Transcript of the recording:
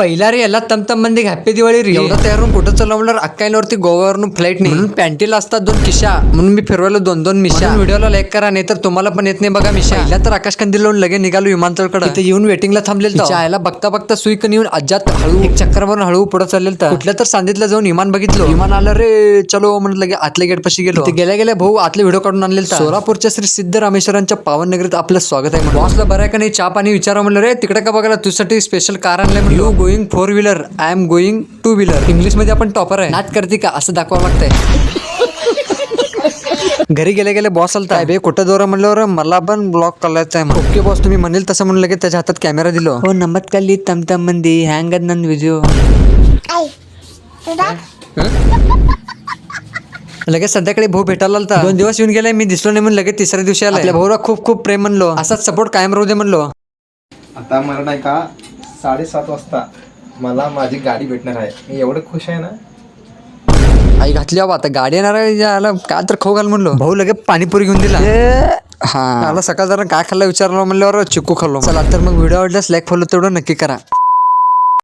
पहिला रे याला तमतम मध्ये हॅपी दिवाळी रे. एवढं तयारून कुठं चालवणार अक्काईवरती गोव्यावरून फ्लाईट नाही म्हणून पॅन्टीला असतात 2 खिशा म्हणून मी फिरवलं 2-2 मिशा. व्हिडिओला लाईक करा नाही तर तुम्हाला पण येत नाही बघा मिशा. पहिला तर आकाश कंदील लावून लगे निघालो विमानतळकडे. तिथे येऊन वेटिंगला थांबलेलं चायला बघता बघता सुईकन येऊन अज्जात हळू एक चक्कर मारून हळू पुढे चाललेलं तर कुठल्या तर सांगितलं जाऊन विमान बघितलं. विमान आलं रे चलो म्हणत लगे आतल्या गेट पाशी गेलो. गेल्या गेल्या भाऊ आतले व्हिडिओ काढून आणले. सोलापूरच्या श्री सिद्ध रामेश्वरांच्या पावन नगरीत आपलं स्वागत आहे. बॉसला बरं आहे का नाही चहा पाणी विचारा म्हणलं रे. तिकडे का बघायला तुझ्यासाठी स्पेशल कार आणलंय म्हणलं. You going 4 wheeler I am going 2 wheeler. English मध्ये आपण टॉपर आहे. नाच करते का असं दाखवावं लागतंय. घरी गेले गेले बॉस आलता बे कुठं दोरा म्हणलं मला पण ब्लॉक करायचं आहे. ओके बॉस तुम्ही म्हणेल तसं म्हणलं की त्याच्या हातात कॅमेरा दिलो. हो नमत काली तमतम मंदी हँग नन व्हिडिओ लगेच संध्याकाळी भाऊ भेटायला आलता. 2 दिवस येऊन गेले मी दिसलो नाही म्हणून लगेच 3ऱ्या दिवशी आला. आपल्या भाऊला खूप खूप प्रेम म्हणलो. असाच सपोर्ट कायम राहू दे म्हणलो. आता मला नाही का 7:30 वाजता मला माझी गाडी भेटणार आहे. मी एवढं खुश आहे ना. आई घातली बाबा आता गाडी येणार आहे काय तर खाऊ घाल म्हणलो. भाऊ लगे पाणीपुरी घेऊन दिला. हा मला सकाळ जरा काय खाल्लं विचारलं म्हणल्यावर चिक्कू खाल्लो. चला तर मग व्हिडिओ आवडल्यास लाईक फॉलो तेवढं नक्की करा.